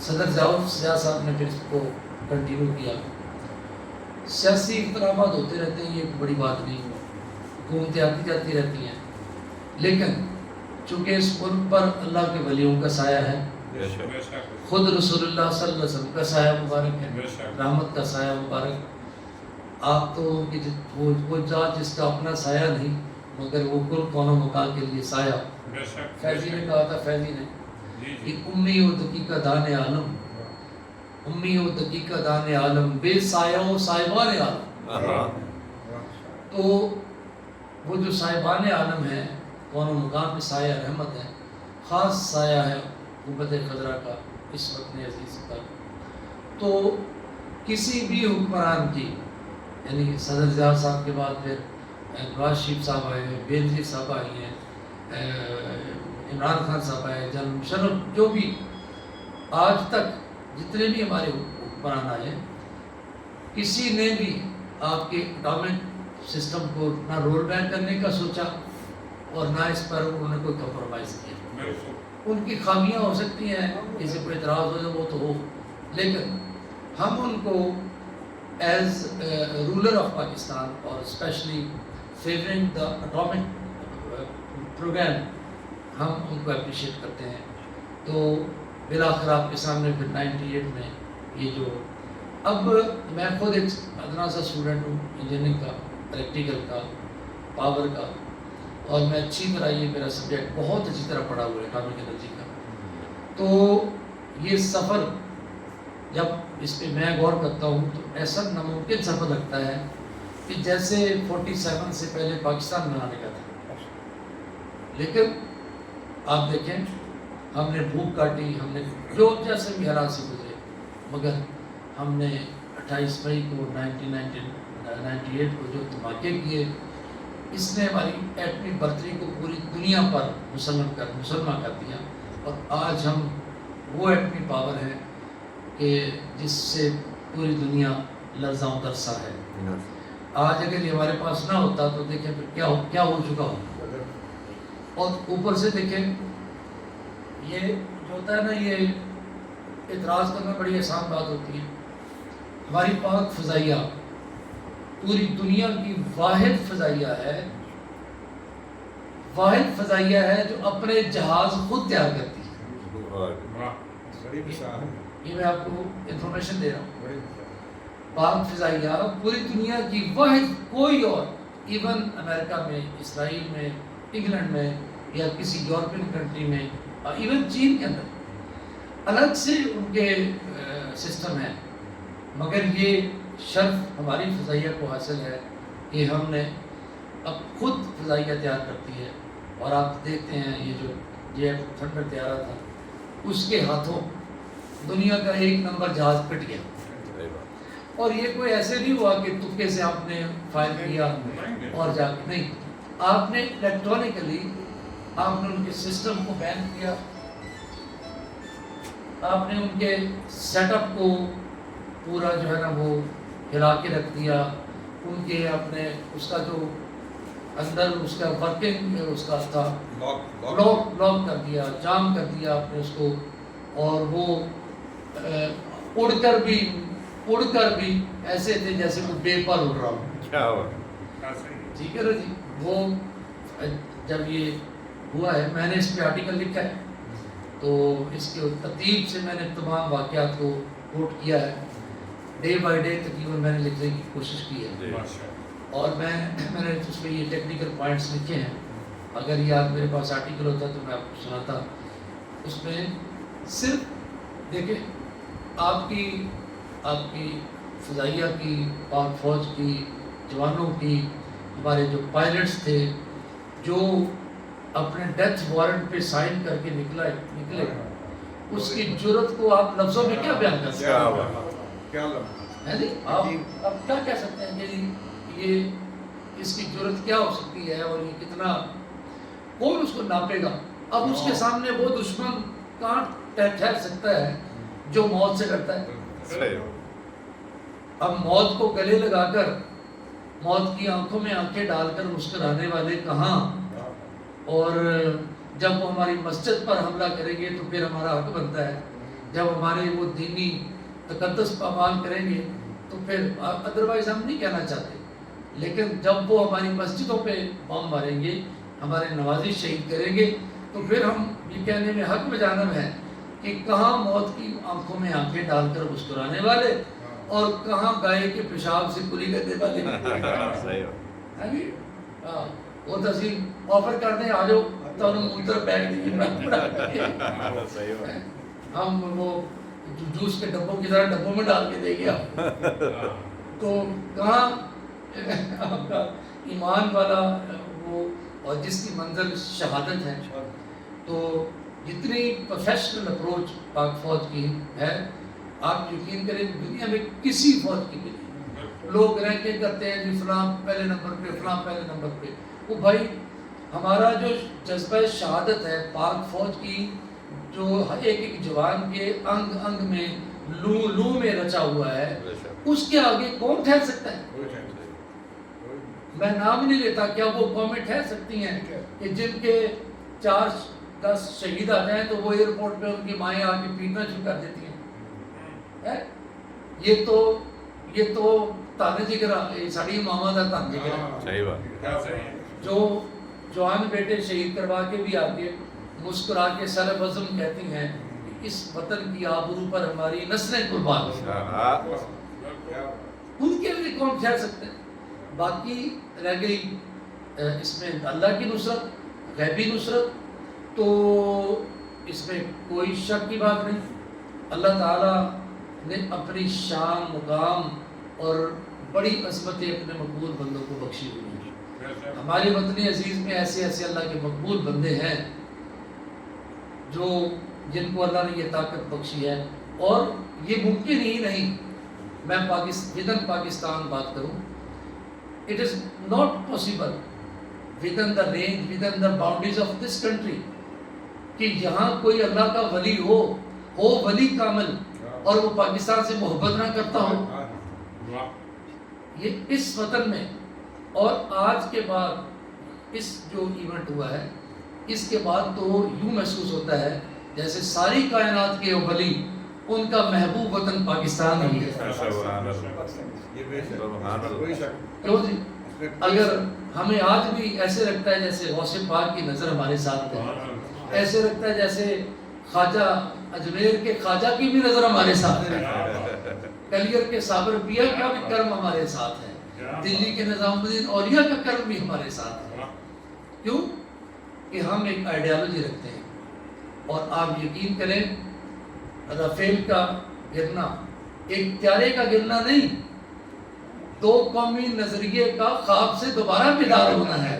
صدر ضیاء صاحب نے پھر اس کو کنٹینیو کیا. سیاسی اختلافات ہوتے رہتے ہیں، یہ ایک بڑی بات نہیں ہے، حکومتیں آتی جاتی رہتی ہیں، لیکن چونکہ اس ملک پر اللہ کے ولیوں کا سایہ ہے، خود رسول اللہ صلی اللہ علیہ وسلم کا سایہ مبارک ہے، رحمت کا سایہ مبارک. آپ تو وہ ذات جس کا اپنا سایہ نہیں مگر وہ کل کون و مکان کے لیے سایہ. فیضی نے کہا تھا، فیضی نے کہ امی و دقیقہ دان عالم، امی و دقیقہ دان عالم، بے سایہ و صاحبان عالم. تو وہ جو صاحبان عالم ہے، کون و مقام پہ سایہ رحمت ہے، خاص سایہ ہے حکومت خضرا کا اس وقت عزیز پر. تو کسی بھی حکمران کی، یعنی صدر ضیاء صاحب کے بعد پھر نواز شریف صاحب آئے ہیں، بینظیر صاحب آئی ہیں، عمران خان صاحب آئے، جنرل مشرف، جو بھی آج تک جتنے بھی ہمارے حکمران آئے ہیں، کسی نے بھی آپ کے اکاؤنٹ سسٹم کو نہ رول بیک کرنے کا سوچا اور نہ اس پر انہوں نے کوئی کمپرومائز کیا. ان کی خامیاں ہو سکتی ہیں، کسی کو اعتراض ہو جائے وہ تو ہو، لیکن ہم ان کو ایز رولر آف پاکستان اور especially favouring the atomic programme ہم ان کو اپریشیٹ کرتے ہیں. تو بالآخر آپ کے سامنے پھر 98 میں یہ جو اب میں خود ایک ادنا سا اسٹوڈنٹ ہوں انجینئرنگ کا، الیکٹریکل کا، پاور کا، اور میں اچھی طرح یہ میرا سبجیکٹ بہت اچھی طرح پڑھا ہوا ہے اٹامک انرجی کا. تو یہ سفر جب اس پہ میں غور کرتا ہوں تو ایسا ناممکن سفر لگتا ہے کہ جیسے 47 سے پہلے پاکستان بنانے کا تھا. لیکن آپ دیکھیں ہم نے بھوک کاٹی، ہم نے جو جیسے بھی حالات سے گزرے، مگر ہم نے 28 مئی کو 1998 کو جو دھماکے کیے، اس نے ہماری ایٹمی برتری کو پوری دنیا پر مسلمہ کر دیا. اور آج ہم وہ ایٹمی پاور ہے کہ جس سے پوری دنیا لرزاں و ترسا ہے. آج اگر یہ ہمارے پاس نہ ہوتا تو دیکھیں پھر کیا ہو چکا ہوتا. اور اوپر سے دیکھیں یہ جو ہوتا ہے نا، یہ اعتراض کرنا بڑی آسان بات ہوتی ہے. ہماری پاک فضائیہ پوری دنیا کی واحد فضائیہ ہے جو اپنے جہاز خود تیار کرتی ہے. یہ میں آپ کو انفارمیشن دے رہا ہوں. پاک فضائیہ پوری دنیا کی واحد، کوئی اور ایون امریکہ میں، اسرائیل میں، انگلینڈ میں یا کسی یورپین کنٹری میں، ایون چین کے اندر الگ سے ان کے سسٹم ہے. مگر یہ شرف ہماری فضائیہ کو حاصل ہے کہ ہم نے اب خود فضائیہ تیار کرتی ہے. اور آپ دیکھتے ہیں یہ جو جیٹ تھنڈر طیارہ تھا، اس کے ہاتھوں دنیا کا 1 نمبر جہاز پٹ گیا. اور یہ کوئی ایسے نہیں ہوا کہ تکے سے آپ نے فائر کیا اور جا کے، نہیں، آپ نے الیکٹرانکلی آپ نے ان کے سسٹم کو بین کیا، آپ نے ان کے سیٹ اپ کو پورا جو ہے نا وہ ہلا کے رکھ دیا. ان کے اپنے اس کا جو اندر اس کا ورکنگ اس کا تھا لاک کر دیا، جام کر دیا آپ نے اس کو. اور وہ اڑ کر بھی ایسے تھے جیسے وہ بے پر اڑ رہا ہوں. ٹھیک ہے نا جی. وہ جب یہ ہوا ہے، میں نے اس پہ آرٹیکل لکھا ہے، تو اس کے ترتیب سے میں نے تمام واقعات کو کوٹ کیا ہے. ڈے بائی ڈے تقریباً میں نے لکھنے کی کوشش کی ہے. اور میں نے اس پہ یہ ٹیکنیکل پوائنٹس لکھے ہیں. اگر یہ آپ میرے پاس آرٹیکل ہوتا تو میں آپ کو سناتا. اس میں صرف دیکھیں آپ کی فضائیہ کی، پاک فوج کی جوانوں کی، ہمارے جو پائلٹس تھے جو اپنے ڈیتھ وارنٹ پہ سائن کر کے نکلے، اس کی جرت کو آپ لفظوں میں کیا بیان کر سکتے ہیں؟ آپ کیا کہہ سکتے ہیں کہ یہ اس کی جرت کیا ہو سکتی ہے اور یہ کتنا، کون اس کو ناپے گا؟ اب اس کے سامنے وہ دشمن کہاں ٹھہر سکتا ہے جو موت سے ڈرتا ہے؟ اب موت کو گلے لگا کر، موت کی آنکھوں میں آنکھیں ڈال کر مسکرانے والے کہاں؟ اور جب وہ ہماری مسجد پر حملہ کریں گے تو پھر ہمارا حق بنتا ہے جب ہمارے وہ دینی تقدس پامال کریں گے تو پھر ادروائز ہم نہیں کہنا چاہتے، لیکن جب وہ ہماری مسجدوں پہ بم ماریں گے، ہمارے نوازی شہید کریں گے، تو پھر ہم یہ کہنے میں حق میں جانب ہے کہ کہاں موت کی آنکھوں میں آنکھیں ڈال کر مسکرانے والے اور کہاں گائے کے پیشاب سے کلی کرنے والے۔ ہاں جی، وہ تحصیل آفر کرنے آ جاؤ تو انہوں موتر بیگ دیجیے، ہم وہ جوس کے ڈبوں کی طرح ڈبوں میں ڈال کے دے گیا۔ تو کہاں آپ کا ایمان والا وہ، اور جس کی منزل شہادت ہے، تو جتنی پروفیشنل اپروچ پاک فوج کی ہے، آپ یقین کریں دنیا میں کسی فوج کی بھی نہیں۔ لوگ رینکنگ کرتے ہیں جی فلاں پہلے نمبر پہ، فلاں پہلے نمبر پہ۔ وہ بھائی ہمارا جو جذبہ شہادت ہے پاک فوج کی، جو ایک ایک جوان کے انگ انگ میں لو میں رچا ہوا ہے، اس کے آگے کون ٹھہر سکتا ہے؟ میں نام نہیں لیتا، کیا وہ قومیں ٹھہر سکتی ہیں کہ جن کے 4-10 شہید آ جائیں تو وہ ایئرپورٹ پہ ان کی مائیں آ کے پیٹنا شروع کر دیتی ہیں؟ یہ تو تانے جگرا، ساڑی ماما دا تان جگرا، صحیح بات، جو جوان بیٹے شہید کروا کے بھی آگے مسکرا کے سر بزم کہتی ہیں کہ اس وطن کی آبرو پر ہماری نسلیں قربان ہیں، ان کے لیے کون ٹھہر سکتے ہیں؟ باقی رہ گئی اس میں اللہ کی نصرت، غیبی نصرت، تو اس میں کوئی شک کی بات نہیں۔ اللہ تعالیٰ نے اپنی شان، مقام اور بڑی عظمتیں اپنے مقبول بندوں کو بخشی ہوئی ہیں۔ ہمارے وطن عزیز میں ایسے ایسے اللہ کے مقبول بندے ہیں جن کو اللہ نے یہ طاقت بخشی ہے، اور یہ ممکن ہی نہیں، میں ودن پاکستان بات کروں، it is not possible within the range, within the boundaries of this country کہ یہاں کوئی اللہ کا ولی ہو ولی کامل، اور وہ پاکستان سے محبت نہ کرتا ہو۔ یہ اس وطن میں، اور آج کے بعد اس جو ایونٹ ہوا ہے، اس کے بعد تو یوں محسوس ہوتا ہے جیسے ساری کائنات کے ولی ان کا محبوب وطن پاکستان ہی ہے۔ کیوں جی؟ اگر ہمیں آج بھی ایسے لگتا ہے جیسے غوث پاک کی نظر ہمارے ساتھ ہے، ایسے لگتا ہے جیسے خواجہ اجمیر کے خواجہ کی بھی نظر ہمارے ساتھ ہے، کلیئر کے صابر پیا کا بھی کرم ہمارے ساتھ ہے، دلی کے نظام الدین اولیاء کا کرم بھی ہمارے ساتھ ہے۔ کیوں؟ کہ ہم ایک آئیڈیالوجی رکھتے ہیں، اور آپ یقین کریں رافیل کا گرنا ایک طیارے کا گرنا نہیں، دو قومی نظریے کا خواب سے دوبارہ بیدار ہونا ہے۔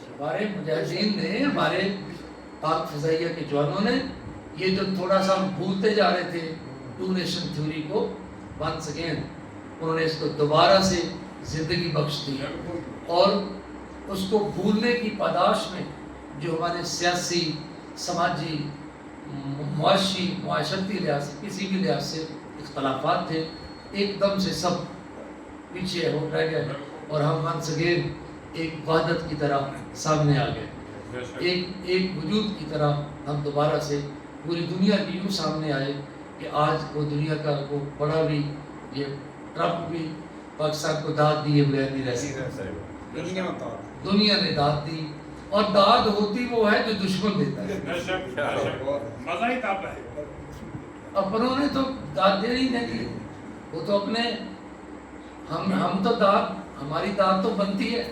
ہمارے مجاہدین نے، ہمارے پاک فضائیہ کے جوانوں نے یہ جو تھوڑا سا ہم بھولتے جا رہے تھے ٹو نیشن تھیوری کو، ونس اگین انہوں نے اس کو دوبارہ سے زندگی بخش دی، اور اس کو بھولنے کی پاداش میں جو ہمارے سیاسی، سماجی، معاشی، معاشرتی لحاظ سے، کسی بھی لحاظ سے اختلافات تھے، ایک دم سے سب پیچھے ہو رہ گئے، اور ہم ونس اگین ایک وحدت کی طرح سامنے آ گئے، ایک وجود کی طرح ہم دوبارہ سے پوری دنیا کی یوں سامنے آئے کہ آج وہ دنیا کا وہ بڑا بھی، یہ ٹرمپ بھی پاکستان کو داد دیے بغیر نہیں رہ سکتا، دنیا نے داد دی، اور داد ہوتی وہ ہے جو دشمن دیتا ہے۔ مزہ ہی تب ہے، اپنوں نے تو داد دے نہیں دینی، وہ تو اپنے، ہم تو داد، ہماری داد تو بنتی ہے،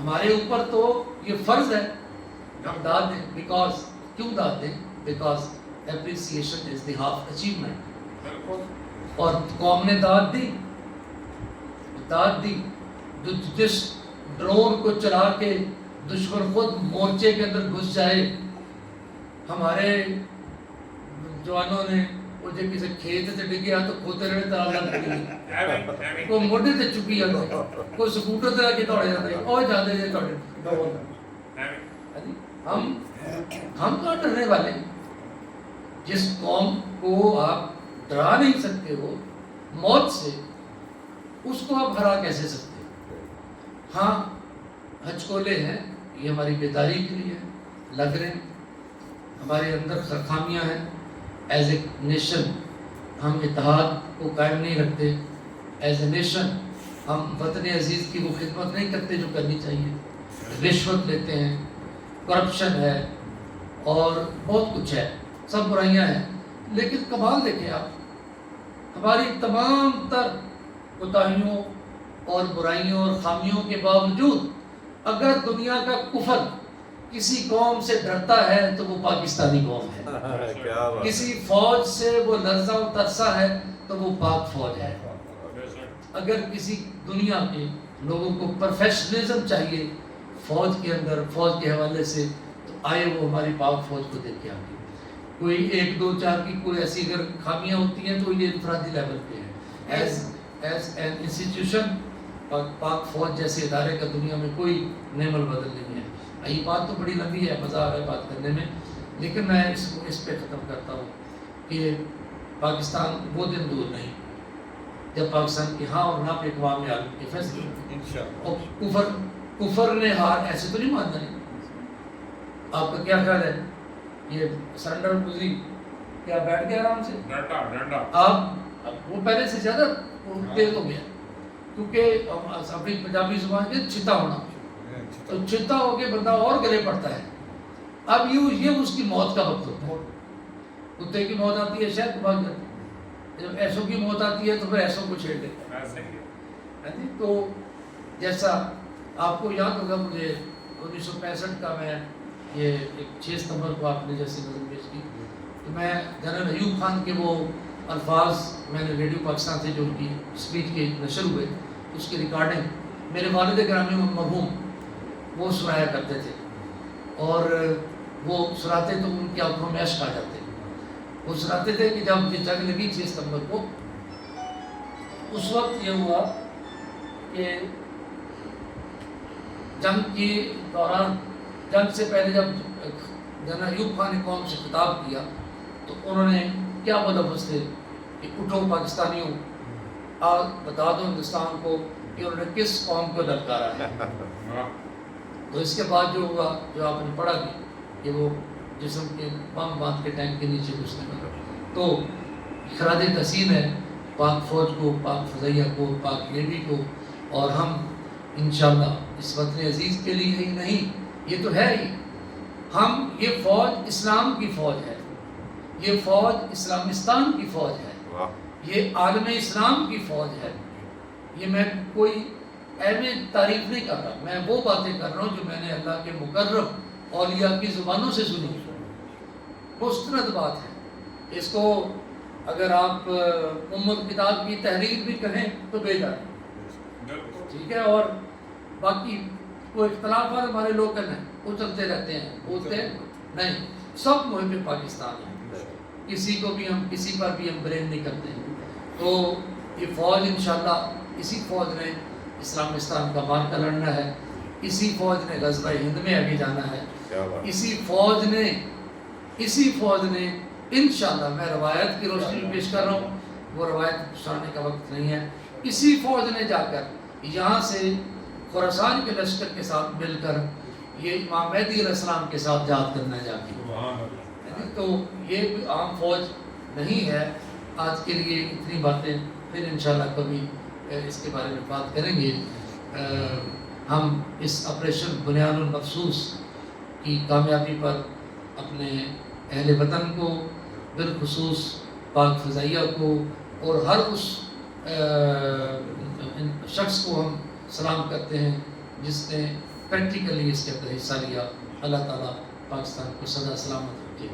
ہمارے اوپر تو یہ فرض ہے ہم داد دیں، بیکاز کیوں داد دیں؟ Because appreciation is the half achievement, اور قوم نے داد دی، جس ڈرون کو چلا کے دشمن خود مورچے کے اندر گھس جائے، ہمارے جوانوں نے وہ جو کسی کھیت سے ڈگیا تو کھوتے رہے تعالیٰ کوئی موٹے سے چکی جاتے، کوئی سکوٹر سے کے دوڑے جاتے، اور جاتے ہیں دوڑے۔ ہم کہاں ڈرنے والے؟ جس قوم کو آپ ڈرا نہیں سکتے ہو موت سے، اس کو آپ ہرا کیسے سکتے؟ ہاں ہچکولے ہیں، یہ ہماری بیداری کے لیے لگ رہے ہیں، ہمارے اندر خامیاں ہیں، ایز اے نیشن ہم اتحاد کو قائم نہیں رکھتے، ایز اے نیشن ہم وطن عزیز کی وہ خدمت نہیں کرتے جو کرنی چاہیے، رشوت لیتے ہیں، کرپشن ہے اور بہت کچھ ہے، سب برائیاں ہیں. لیکن کمال دیکھیں آپ، ہماری تمام تر کوتاہیوں اور برائیوں اور خامیوں کے باوجود اگر دنیا کا کفر کسی قوم سے ڈرتا ہے تو وہ پاکستانی قوم ہے. کیا بات. کسی فوج سے وہ لرزہ و ترسا ہے تو وہ پاک فوج ہے. اگر کسی دنیا کے لوگوں کو پروفیشنلزم چاہیے فوج کے اندر، فوج کے حوالے سے، تو آئے وہ ہماری پاک فوج کو دیکھ کے آگے. کوئی 1 2 4 کی کوئی ایسی اگر خامیاں ہوتی ہیں تو یہ انفرادی لیول پہ ہے. ایز این انسٹیٹیوشن پاک فوج جیسے ادارے کا دنیا میں کوئی نعم البدل نہیں ہے. یہ بات تو بڑی لمبی ہے، مزہ آ رہا ہے بات کرنے میں، لیکن میں اس پہ ختم کرتا ہوں کہ پاکستان وہ دن دور نہیں جب پاکستان کی ہاں اور نہ پہ اقوام عالم کے فیصلے. اور کفر نے ہار ایسے تو نہیں ماننا. نہیں، آپ کا کیا خیال ہے؟ یہ سرنڈر گزری کیا بیٹھ گیا آرام سے؟ ڈنڈا آپ وہ پہلے سے زیادہ تیز ہو گیا، کیونکہ اپنی پنجابی زبان کے چھتا ہونا، تو چھتا ہو کے بندہ اور گلے پڑتا ہے. اب یہ اس کی موت کا وقت ہوتا ہے. کتے کی موت آتی ہے شاید بھاگ جاتی ہے، جب ایسوں کی موت آتی ہے تو پھر ایسوں کو چھیڑ دیتا ہے. تو جیسا آپ کو یاد ہوگا، مجھے 1965 کا میں یہ 6 ستمبر کو آپ نے جیسے نظر پیش کی، تو میں جنرل ایوب خان کے وہ الفاظ میں نے ریڈیو پاکستان سے جو ان کی اسپیچ کے نشر ہوئے اس کی ریکارڈنگ میرے والد گرامی مرحوم وہ سنایا کرتے تھے، اور وہ سناتے تو ان کی آنکھوں میں اشک آ جاتے. وہ سناتے تھے کہ جب یہ جنگ لگی 6 ستمبر کو، اس وقت یہ ہوا کہ جنگ کے دوران، جنگ سے پہلے جب جنرل ایوب خان نے قوم سے خطاب کیا تو انہوں نے کیا وہ لفظ تھے کہ اٹھو پاکستانیوں، آج بتا دو ہندوستان کو کہ انہوں نے کس قوم کو للکارا ہے. تو اس کے بعد جو ہوا، جو آپ نے پڑھا کہ وہ جسم کے بم باندھ کے ٹینک کے نیچے گھسنے لگا. تو خراج تحسین ہے پاک فوج کو، پاک فضائیہ کو، پاک نیوی کو، اور ہم انشاءاللہ اس وطن عزیز کے لیے ہی نہیں، یہ تو ہے ہی، ہم یہ فوج اسلام کی فوج ہے، یہ فوج اسلامستان کی فوج ہے، یہ عالم اسلام کی فوج ہے. یہ میں کوئی میں تعریف نہیں کر رہا، میں وہ باتیں کر رہا ہوں جو میں نے اللہ کے مقرب اولیاء کی زبانوں سے سنی. مستند بات ہے. اس کو اگر آپ کتاب کی تحریر بھی کہیں تو بے جائے، ٹھیک ہے. اور باقی کوئی اختلافات ہمارے لوکل ہیں، وہ چلتے رہتے ہیں، بولتے نہیں، سب محب پاکستان ہیں، کسی کو بھی ہم کسی پر بھی ہم برین نہیں کرتے ہیں. تو یہ فوج انشاءاللہ، اسی فوج نے اسلامستان کا مارکا لڑنا ہے، اسی فوج نے غزوہ ہند میں آگے جانا ہے، اسی فوج نے انشاءاللہ، میں روایت کی روشنی میں پیش کر رہا ہوں، وہ روایت سنانے کا وقت نہیں ہے، اسی فوج نے جا کر یہاں سے خراسان کے لشکر کے ساتھ مل کر یہ امام مہدی علیہ السلام کے ساتھ جہاد کرنا جا کے. تو یہ کوئی عام فوج نہیں ہے. آج کے لیے اتنی باتیں، پھر انشاءاللہ کبھی اس کے بارے میں بات کریں گے. ہم اس آپریشن بنیان المفسوس کی کامیابی پر اپنے اہل وطن کو، بالخصوص پاک فضائیہ کو، اور ہر اس شخص کو ہم سلام کرتے ہیں جس نے پریکٹیکلی اس کے اندر حصہ لیا. اللہ تعالیٰ پاکستان کو سدا سلامت رکھے.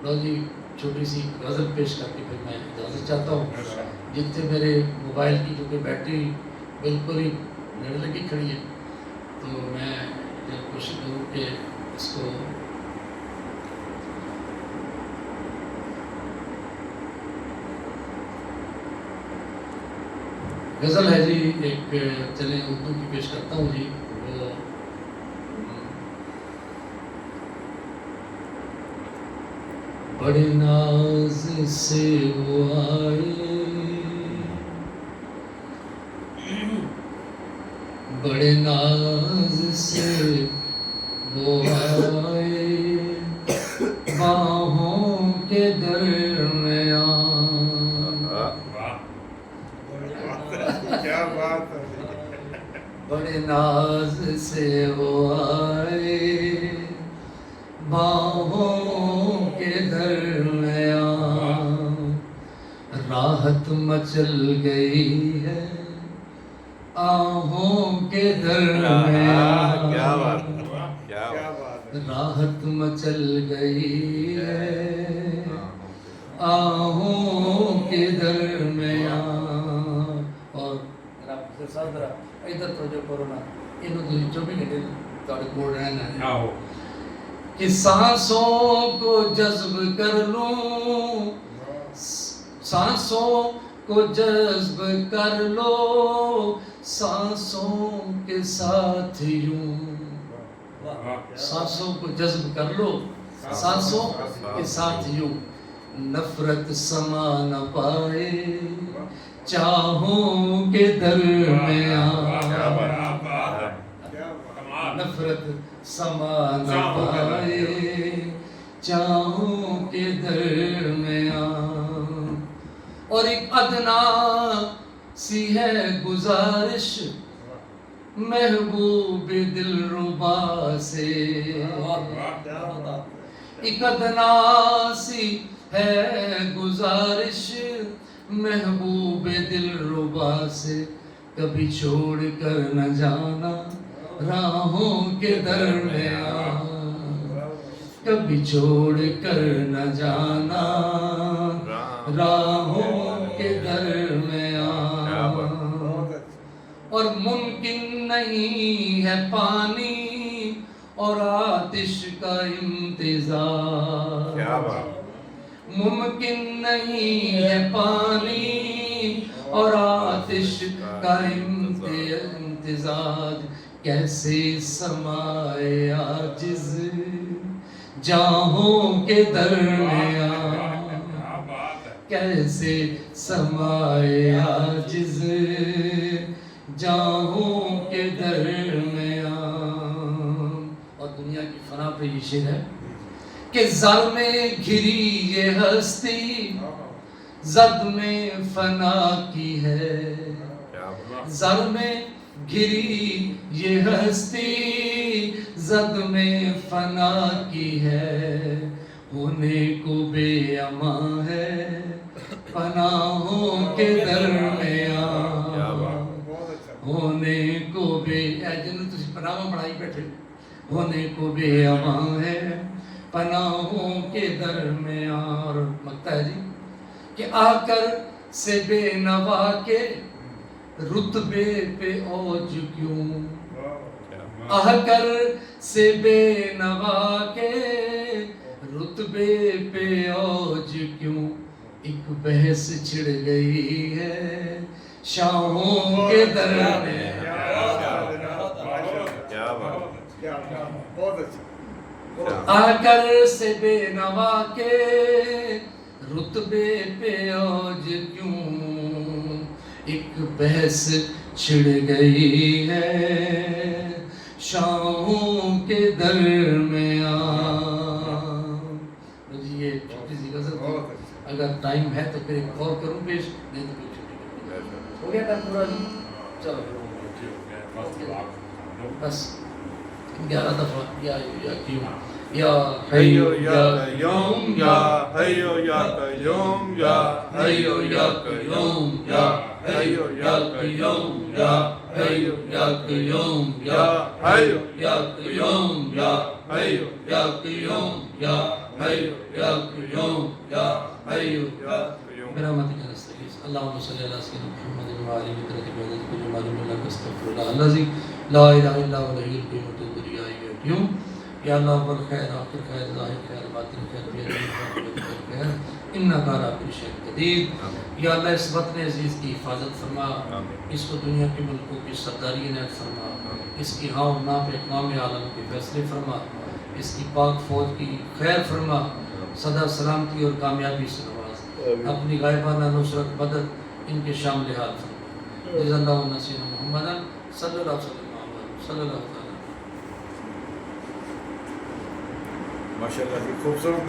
لو جی، چھوٹی سی غزل پیش کر کے پھر میں اجازت چاہتا ہوں. جتنے میرے موبائل کی جو کہ بیٹری بالکل ہی لڑ لگی کھڑی ہے، تو میں کوشش کروں کہ اس کو غزل ہے جی ایک، چلیں اردو کی پیش کرتا ہوں جی. وہ بڑے ناز سے وہ آئے، بڑے ناز سے وہ آئے، باہوں کے در ناز سے وہ آئے باہوں کے درمیان، راحت مچل گئی ہے آہوں کے درمیان، کیا بات ہے، کیا بات راحت مچل گئی ہے آہوں کے درمیان۔ اور ادھر توجہ کرو نا، انہوں نے 24 گھنٹے تھوڑے کول رہنا ہے کہ سانسوں کو جذب کر لوں، سانسوں کو جذب کر لو، سانسوں کے ساتھ یوں، سانسوں کو جذب کر لو، سانسوں کے ساتھ یوں، نفرت سما نہ پائے چاہوں کے درمیان، نفرت سما نہ پائے چاہوں کے درمیان۔ اور ایک ادنا سی ہے گزارش محبوب دلربا سے، ایک ادنا سی ہے گزارش محبوب دلربا سے، کبھی چھوڑ کر نہ جانا راہوں کے درمیان، کبھی چھوڑ کر نہ جانا راہوں کے درمیان۔ اور ممکن نہیں ہے پانی اور آتش کا امتزاج، ممکن نہیں ہے پانی اور آتش کا امتزاج، کیسے سمائے عاجز جاہوں کے درمیان، کیسے سمائے عاجز جاہوں کے درمیان۔ اور دنیا کی فنا پہ یہ شعر ہے کہ زر میں گھری یہ ہستی زد میں فنا کی ہے، زر میں گھری یہ ہستی زد میں فنا کی ہے، ہونے کو بے امان ہے پناہوں کے درمیان، ہونے کو بے جنہوں تسی پناہ بڑھائی بیٹھے، ہونے کو بے امان ہے پناہوں کے درمیان۔ مکتا ہے جی کہ آ کر سے بے نوا کے رتبے پہ اوج کیوں، آ کر سے بے نوا کے رتبے پہ اوج کیوں، ایک بحث چھڑ گئی ہے شاہوں کے درمیان۔ آ کر سے بے نوا کے رتبے پہ اوج کیوں، ایک بحث چھڑ گئی ہے شاہوں کے درمیان۔ یہ چھوٹی سی غزل تھی، اگر ٹائم ہے تو پھر ایک اور کروں پیش، نہیں تو پھر چھوٹی ہو گیا ٹائم پورا جی؟ چلو بس 11 دفعہ یا کیوں یا حیو یا قیوم یا حیو یا قیوم یا حیو یا قیوم یا حیو یا قیوم یا حیو یا قیوم یا حیو یا قیوم یا حیو یا قیوم یا حیو یا قیوم یا حیو یا قیوم برحمتک نستغیث اللهم صل على سيدنا محمد وعلى آله وصحبه كل ما لم لك استغفر الله الذي لا اله الا هو الحي القيوم واتوب اليه یا اللہ بالخیر آخر خیر ظاہر خیر باطن خیر خیر انک علی کل شیء قدیر۔ یا اللہ اس وطن عزیز کی حفاظت فرما، اس کو دنیا کے ملکوں کی سرداری عنایت فرما، اس کی ہاں و نا پہ اقوام عالم کے فیصلے فرما، اس کی پاک فوج کی خیر فرما، سدا سلامتی اور کامیابی سے نواز، اپنی غائبانہ نصرت مدد ان کے شامل حال فرما۔ جزا اللہ نسینا محمد صلی اللہ علیہ وسلم صلی اللہ علیہ وسلم۔ ماشاءاللہ خوبصورت